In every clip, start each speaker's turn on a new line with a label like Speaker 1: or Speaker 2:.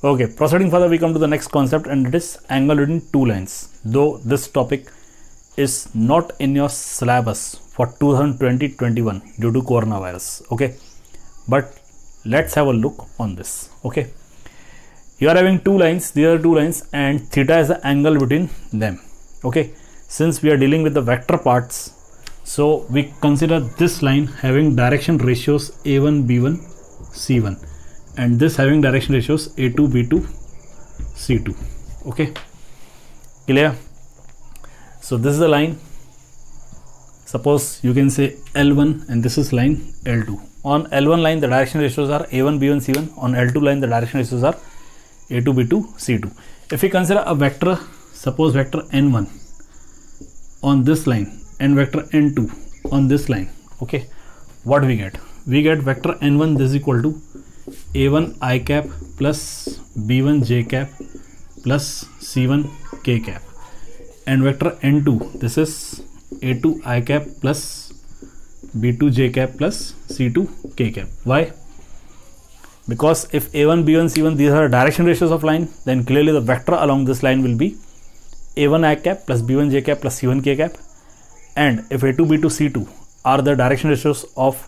Speaker 1: Okay, proceeding further, we come to the next concept, and it is angle between two lines. Though this topic is not in your syllabus for 2020-21 due to coronavirus, okay, but let's have a look on this. Okay, you are having two lines, these are two lines, and theta is the angle between them. Okay, since we are dealing with the vector parts, so we consider this line having direction ratios a1, b1, c1, and this having direction ratios a2, b2, c2. Okay, clear? So this is the line. Suppose you can say L1 and this is line L2. On L1 line the direction ratios are a1, b1, c1. On L2 line the direction ratios are a2, b2, c2. If we consider a vector, suppose vector n1 on this line and vector n2 on this line, okay, what we get? We get vector n1, this is equal to a1 I cap plus b1 j cap plus c1 k cap, and vector n2, this is a2 I cap plus b2 j cap plus c2 k cap. Why? Because if a1, b1, c1 these are direction ratios of line, then clearly the vector along this line will be a1 I cap plus b1 j cap plus c1 k cap, and if a2, b2, c2 are the direction ratios of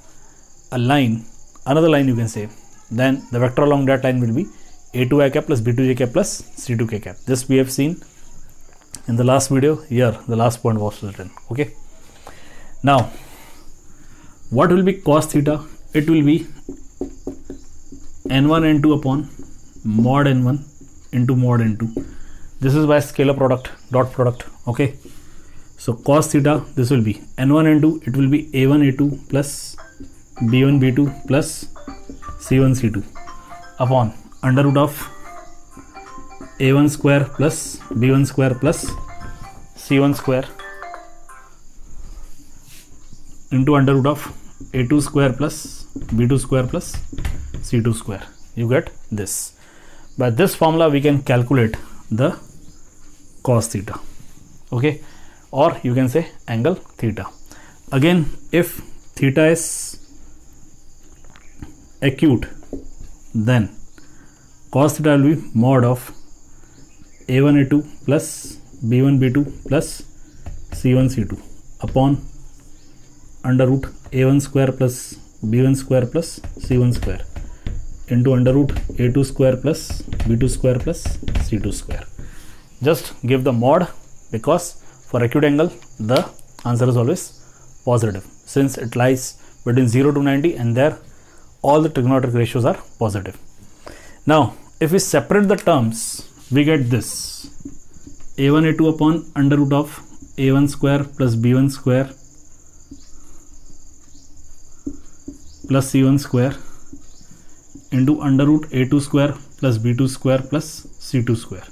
Speaker 1: a line, another line you can say, then the vector along that line will be a2 I cap plus b2 j cap plus c2 k cap. This we have seen in the last video. Here the last point was written. Okay, now what will be cos theta? It will be n1 n2 upon mod n1 into mod n2. This is by scalar product, dot product. Okay, so cos theta, this will be n1 n2, it will be a1 a2 plus b1 b2 plus c1 c2 upon under root of a1 square plus b1 square plus c1 square into under root of a2 square plus b2 square plus c2 square. You get this. By this formula we can calculate the cos theta. Okay, or you can say angle theta. Again, if theta is acute, then cos theta will be mod of a1 a2 plus b1 b2 plus c1 c2 upon under root a1 square plus b1 square plus c1 square into under root a2 square plus b2 square plus c2 square. Just give the mod, because for acute angle the answer is always positive, since it lies between 0 to 90 and there all the trigonometric ratios are positive. Now if we separate the terms, we get this a1 a2 upon under root of a1 square plus b1 square plus c1 square into under root a2 square plus b2 square plus c2 square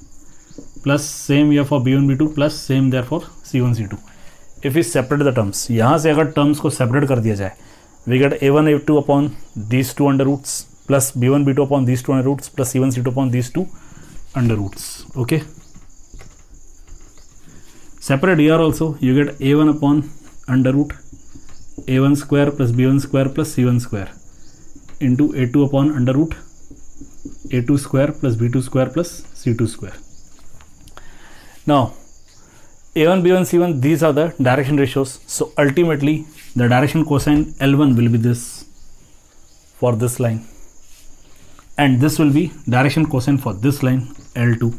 Speaker 1: plus same here for b1 b2 plus same there for c1 c2. If we separate the terms, यहाँ से अगर terms को separate कर दिया जाए, we get a1 a2 upon these two under roots plus b1 b2 upon these two under roots plus c1 c2 upon these two under roots. Okay, separate here also, you get a1 upon under root a1 square plus b1 square plus c1 square into a2 upon under root a2 square plus b2 square plus c2 square. Now a1 b1 c1 these are the direction ratios, so ultimately the direction cosine L1 will be this for this line, and this will be direction cosine for this line L2.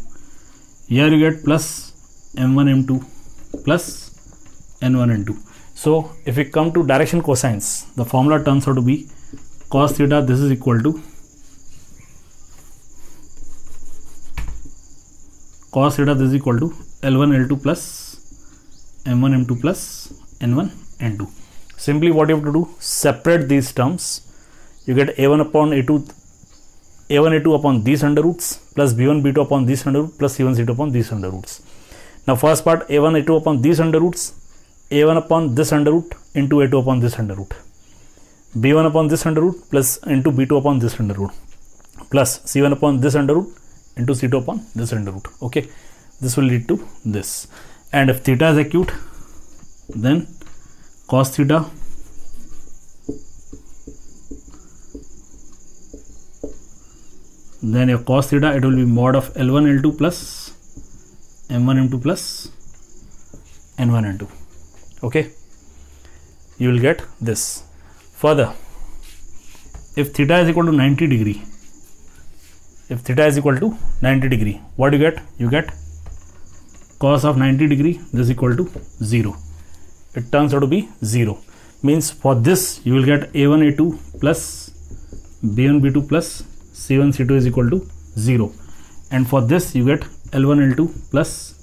Speaker 1: Here you get plus m1 m2 plus n1 n2. So if we come to direction cosines, the formula turns out to be cos theta, this is equal to cos theta, this is equal to L1 L2 plus m1 m2 plus n1 n2. Simply what you have to do, separate these terms. You get a1 upon a2, a1 a2 upon these under roots plus b1 b2 upon these under roots plus c1 c2 upon these under roots. Now first part, a1 a2 upon these under roots, a1 upon this under root into a2 upon this under root, b1 upon this under root plus into b2 upon this under root plus c1 upon this under root into c2 upon this under root. Okay, this will lead to this. And if theta is acute, then cos theta then your cos theta, it will be mod of L1 L2 plus M1 M2 plus N1 N2. Okay, you will get this. Further, if theta is equal to 90 degree, if theta is equal to 90 degree, what you get? You get cos of 90 degree, this is equal to 0. It turns out to be 0. Means for this you will get A1 A2 plus B1 B2 plus C1 C2 is equal to 0. And for this you get L1 L2 plus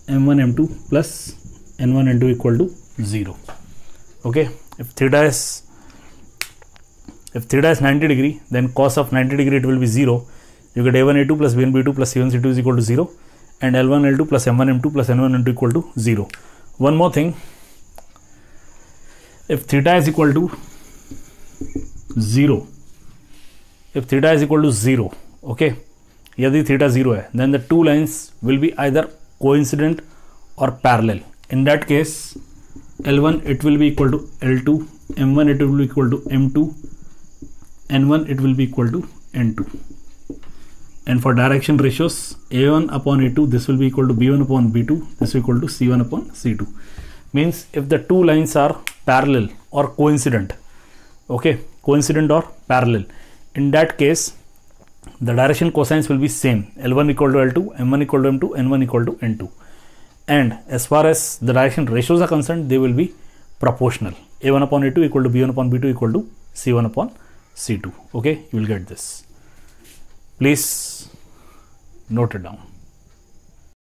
Speaker 1: M1 M2 plus N1 N2 equal to 0. Okay, if theta is 90 degree, then cos of 90 degree it will be 0. You get A1 A2 plus B1 B2 plus C1 C2 is equal to 0, and L1 L2 plus M1 M2 plus N1 N2 equal to 0. One more thing, if theta is equal to 0, if theta is equal to 0, okay, यदि theta 0 है, then the two lines will be either coincident or parallel. In that case, L1 it will be equal to L2, M1 it will be equal to M2, N1 it will be equal to N2. And for direction ratios, A1 upon A2, this will be equal to B1 upon B2, this is equal to C1 upon C2. Means if the two lines are parallel or coincident, okay, coincident or parallel, in that case the direction cosines will be same, L1 equal to L2, M1 equal to M2, N1 equal to N2. And as far as the direction ratios are concerned, they will be proportional. A1 upon A2 equal to B1 upon B2 equal to C1 upon C2. Okay, you will get this. Please note it down.